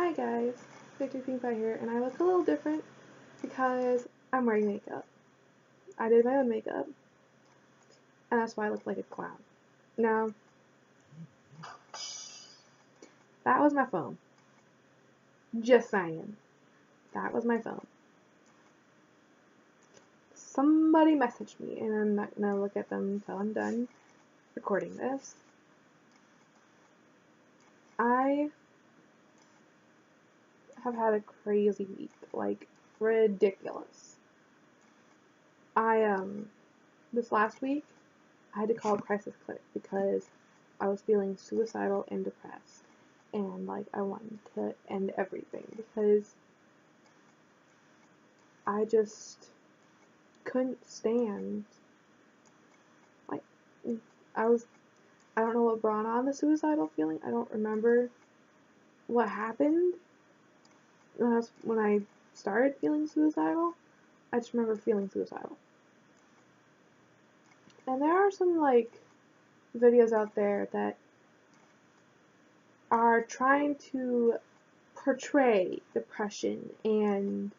Hi guys, Victor Pink Pie here, and I look a little different because I'm wearing makeup. I did my own makeup, and that's why I look like a clown. Now, that was my phone. Just saying. That was my phone. Somebody messaged me, and I'm not gonna look at them until I'm done recording this. I have had a crazy week, like, ridiculous. This last week, I had to call a crisis clinic because I was feeling suicidal and depressed, and like I wanted to end everything because I just couldn't stand, like, I don't know what brought on the suicidal feeling. I don't remember what happened when I started feeling suicidal. I just remember feeling suicidal. And there are some like videos out there that are trying to portray depression and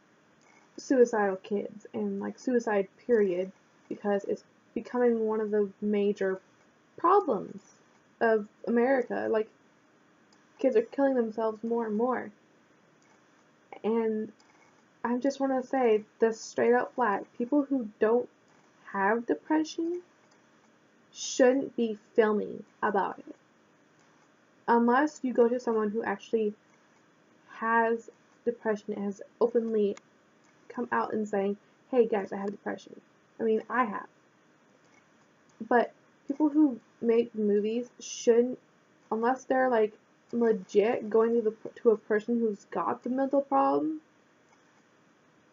suicidal kids and like suicide period because it's becoming one of the major problems of America. Like, kids are killing themselves more and more. And I just want to say this straight up flat. People who don't have depression shouldn't be filming about it. Unless you go to someone who actually has depression and has openly come out and saying, hey guys, I have depression. I mean, I have. But people who make movies shouldn't, unless they're like legit going to a person who's got the mental problem,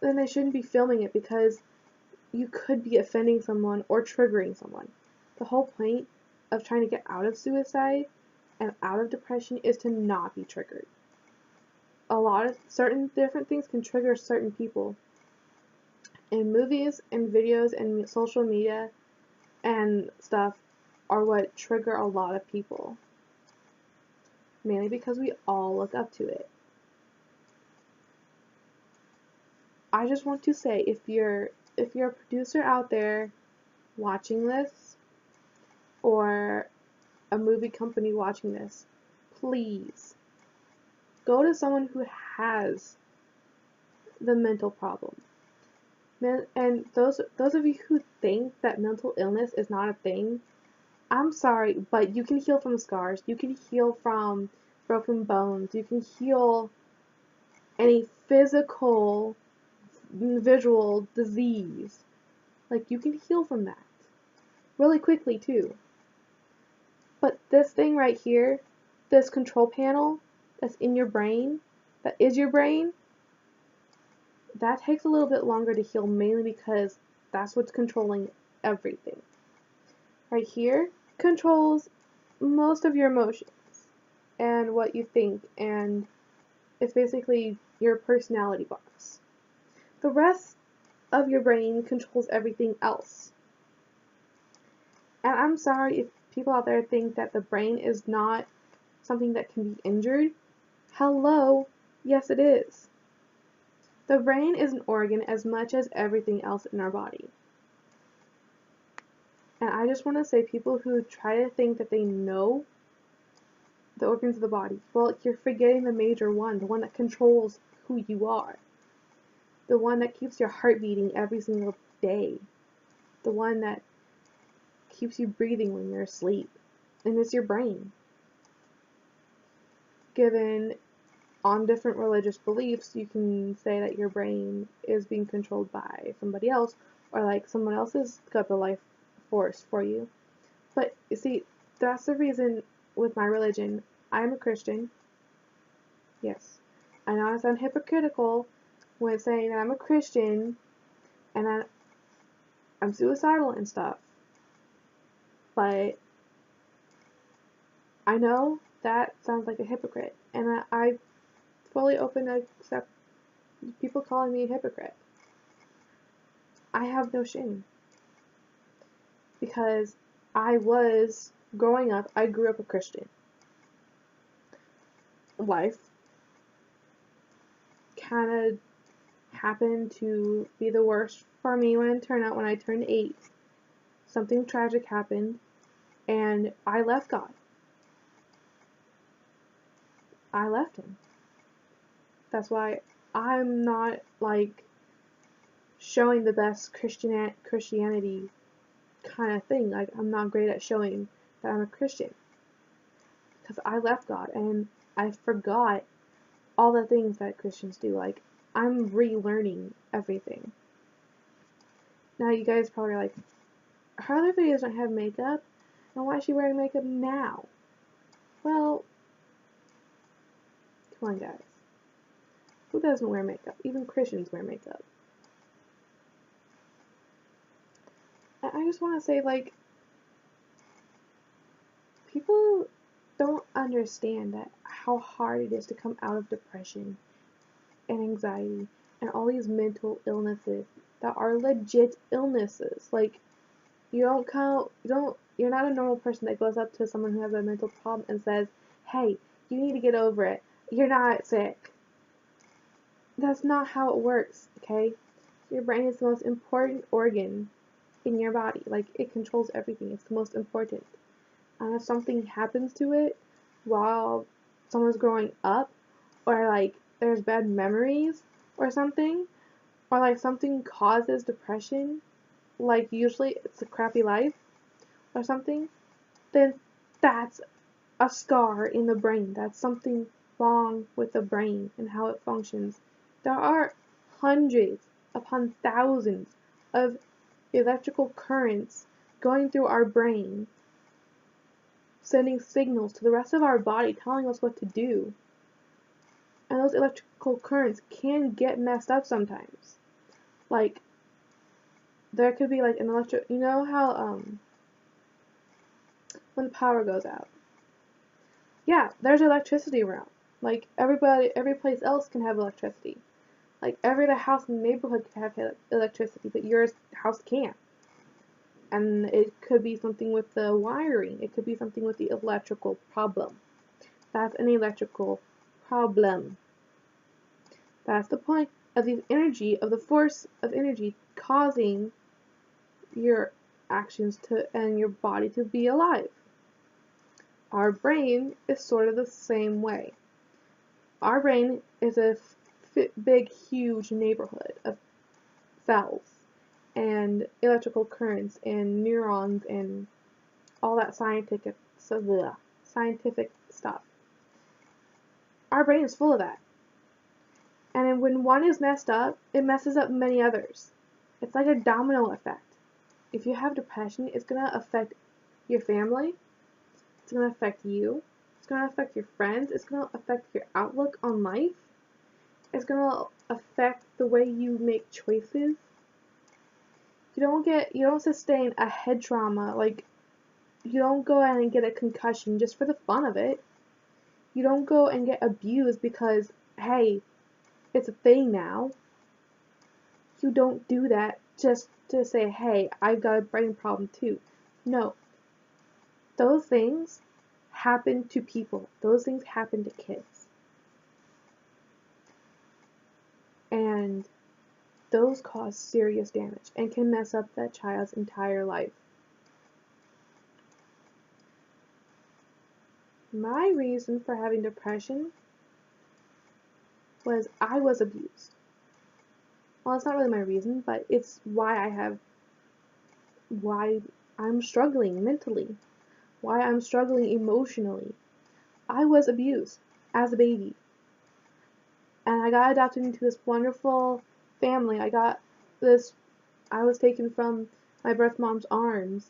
then they shouldn't be filming it because you could be offending someone or triggering someone. The whole point of trying to get out of suicide and out of depression is to not be triggered. A lot of certain different things can trigger certain people. And movies and videos and social media and stuff are what trigger a lot of people. Mainly because we all look up to it. I just want to say, if you're a producer out there watching this, or a movie company watching this, please go to someone who has the mental problem. And those of you who think that mental illness is not a thing, I'm sorry, but you can heal from scars. You can heal from broken bones. You can heal any physical, visual disease. Like, you can heal from that really quickly too. But this thing right here, this control panel that's in your brain, that is your brain, that takes a little bit longer to heal, mainly because that's what's controlling everything. Right here controls most of your emotions and what you think, and it's basically your personality box. The rest of your brain controls everything else. And I'm sorry if people out there think that the brain is not something that can be injured. Hello, yes it is. The brain is an organ as much as everything else in our body. And I just want to say, people who try to think that they know the organs of the body, well, you're forgetting the major one, the one that controls who you are. The one that keeps your heart beating every single day. The one that keeps you breathing when you're asleep. And it's your brain. Given on different religious beliefs, you can say that your brain is being controlled by somebody else, or like someone else has got the life force for you. But you see, that's the reason with my religion. I'm a Christian. Yes. I know I sound hypocritical when saying that I'm a Christian and I'm suicidal and stuff. But I know that sounds like a hypocrite, and I fully open to accept people calling me a hypocrite. I have no shame. Because growing up, I grew up a Christian. Life kind of happened to be the worst for me when it turned out when I turned 8. Something tragic happened, and I left God. I left Him. That's why I'm not, like, showing the best Christianity kind of thing. Like, I'm not great at showing that I'm a Christian. Because I left God, and I forgot all the things that Christians do. Like, I'm relearning everything. Now, you guys probably are like, her other videos don't have makeup, and why is she wearing makeup now? Well, come on, guys. Who doesn't wear makeup? Even Christians wear makeup. I just want to say, like, people don't understand that how hard it is to come out of depression and anxiety and all these mental illnesses that are legit illnesses. Like, you're not a normal person that goes up to someone who has a mental problem and says, hey, you need to get over it. You're not sick. That's not how it works, okay? Your brain is the most important organ in your body. Like, it controls everything. It's the most important. And if something happens to it while someone's growing up, or like there's bad memories or something, or like something causes depression, like usually it's a crappy life or something, then that's a scar in the brain. That's something wrong with the brain and how it functions. There are hundreds upon thousands of electrical currents going through our brain, sending signals to the rest of our body telling us what to do. And those electrical currents can get messed up sometimes. Like, there could be like an you know how when the power goes out, yeah, there's electricity around. Like, every place else can have electricity. Like, every other house in the neighborhood can have electricity, but your house can't. And it could be something with the wiring. It could be something with the electrical problem. That's an electrical problem. That's the point of the energy, of the force of energy causing your actions and your body to be alive. Our brain is sort of the same way. Our brain is a big, huge neighborhood of cells and electrical currents and neurons and all that scientific stuff. Our brain is full of that. And when one is messed up, it messes up many others. It's like a domino effect. If you have depression, it's going to affect your family. It's going to affect you. It's going to affect your friends. It's going to affect your outlook on life. It's going to affect the way you make choices. You don't sustain a head trauma. Like, you don't go out and get a concussion just for the fun of it. You don't go and get abused because, hey, it's a thing now. You don't do that just to say, hey, I've got a brain problem too. No. Those things happen to people. Those things happen to kids. And those cause serious damage and can mess up that child's entire life. My reason for having depression was I was abused. Well, it's not really my reason, but it's why I'm struggling mentally, why I'm struggling emotionally. I was abused as a baby. And I got adopted into this wonderful family. I was taken from my birth mom's arms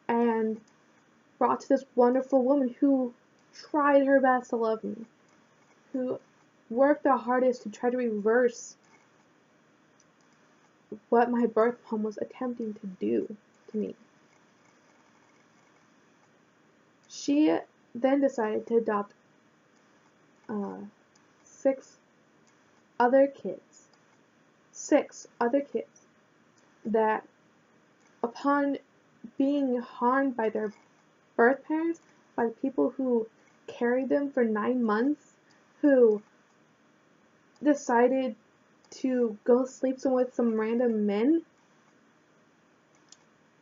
and brought to this wonderful woman who tried her best to love me, who worked the hardest to try to reverse what my birth mom was attempting to do to me. She then decided to adopt 6 other kids. 6 other kids that, upon being harmed by their birth parents, by people who carried them for 9 months, who decided to go sleep with some random men,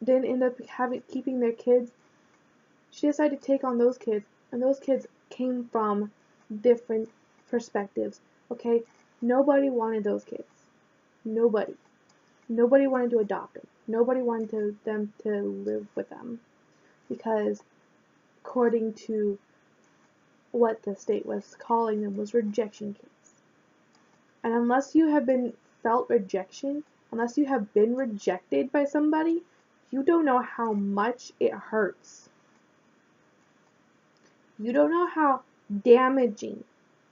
didn't end up keeping their kids. She decided to take on those kids, and those kids came from different perspectives. Okay, nobody wanted those kids. Nobody. Nobody wanted to adopt them. Nobody wanted them to live with them, because according to what the state was calling them was rejection kids. And unless you have felt rejection, unless you have been rejected by somebody, you don't know how much it hurts. You don't know how damaging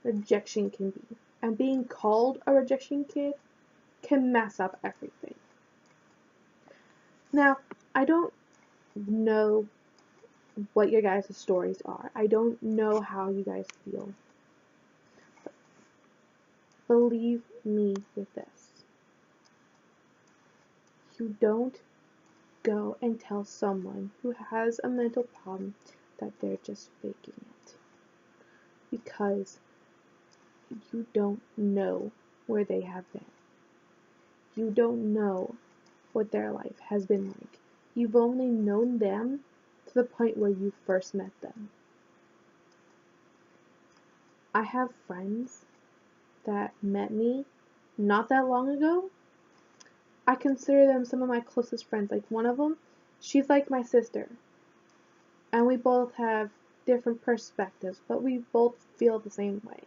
rejection can be. And being called a rejection kid can mess up everything. Now, I don't know what your guys' stories are. I don't know how you guys feel. But believe me with this. You don't go and tell someone who has a mental problem that they're just faking it. Because you don't know where they have been. You don't know what their life has been like. You've only known them to the point where you first met them. I have friends that met me not that long ago. I consider them some of my closest friends. Like one of them, she's like my sister. And we both have different perspectives, but we both feel the same way.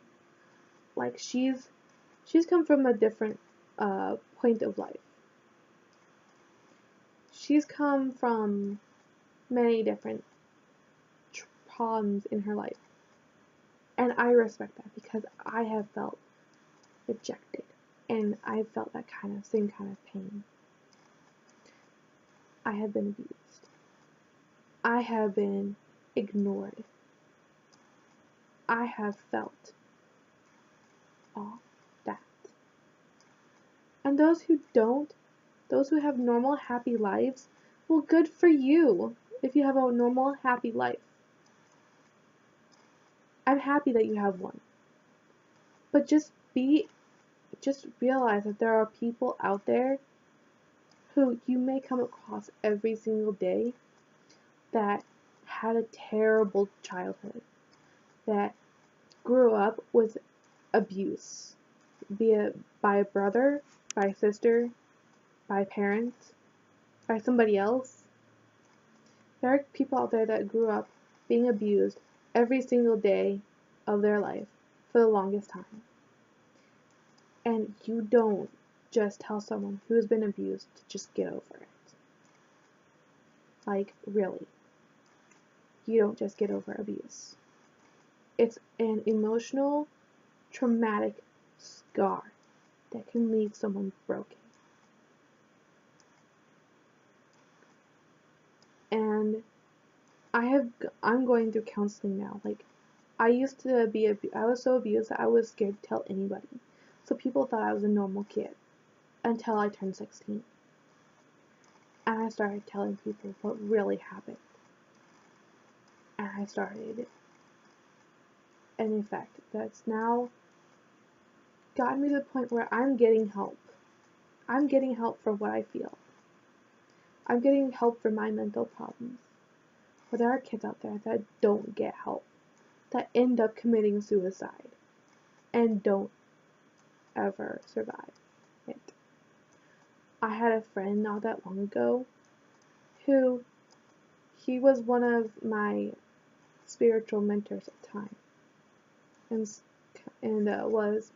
Like she's come from a different point of life. She's come from many different problems in her life. And I respect that because I have felt rejected. And I felt that same kind of pain. I have been abused. I have been ignored. I have felt all that. And those who don't, those who have normal, happy lives, well, good for you if you have a normal, happy life. I'm happy that you have one. But just realize that there are people out there who you may come across every single day that had a terrible childhood, that grew up with abuse, be it by a brother, by a sister, by parents, by somebody else. There are people out there that grew up being abused every single day of their life for the longest time. And you don't just tell someone who's been abused to just get over it. Like, really. You don't just get over abuse. It's an emotional, traumatic scar that can leave someone broken. And I'm going through counseling now. Like, I was so abused that I was scared to tell anybody. So people thought I was a normal kid until I turned 16. And I started telling people what really happened. And in fact, that's now gotten me to the point where I'm getting help. I'm getting help for what I feel. I'm getting help for my mental problems. But there are kids out there that don't get help, that end up committing suicide, and don't ever survive it. I had a friend not that long ago who, he was one of my spiritual mentors at the time, and was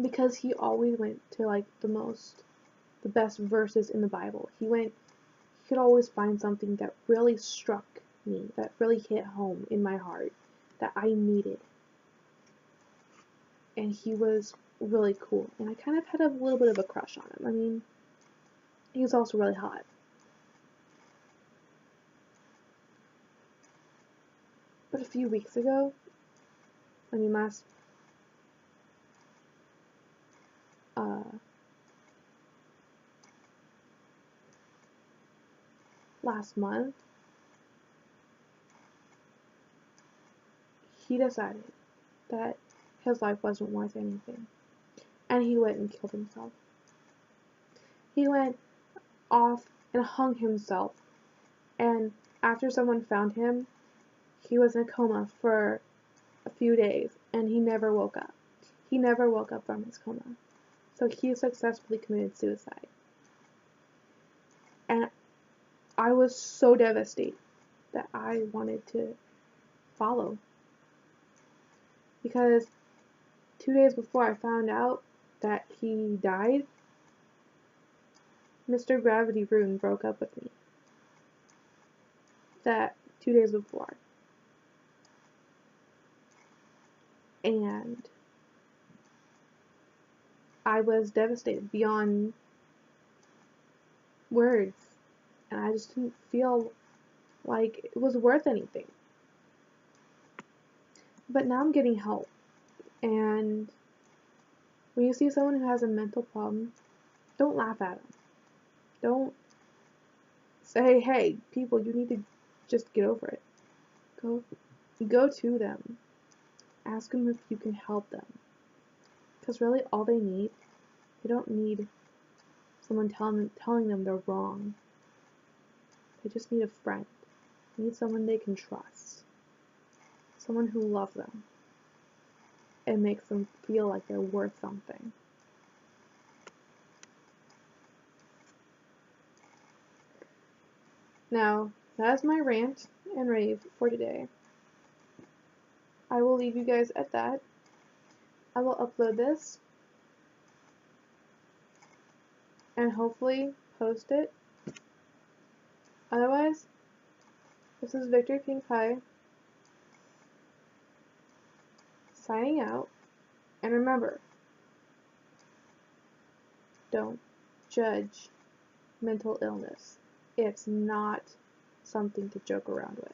because he always went to like the best verses in the Bible. He could always find something that really struck me, that really hit home in my heart, that I needed. And he was really cool, and I kind of had a little bit of a crush on him. I mean, he was also really hot. But a few weeks ago, I mean last month, he decided that his life wasn't worth anything. And he went and killed himself. He went off and hung himself. And after someone found him, he was in a coma for a few days, and he never woke up. He never woke up from his coma. So he successfully committed suicide. And I was so devastated that I wanted to follow. Because 2 days before I found out that he died, Mr. Gravity Rune broke up with me. That 2 days before. And I was devastated beyond words. And I just didn't feel like it was worth anything. But now I'm getting help. And when you see someone who has a mental problem, don't laugh at them. Don't say, hey, people, you need to just get over it. Go to them. Ask them if you can help them. Because really all they don't need someone telling them they're wrong. They just need a friend. They need someone they can trust. Someone who loves them. And makes them feel like they're worth something. Now, that is my rant and rave for today. I will leave you guys at that. I will upload this and hopefully post it. Otherwise, this is Victory Pink Pie signing out. And remember, don't judge mental illness. It's not something to joke around with.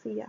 See ya.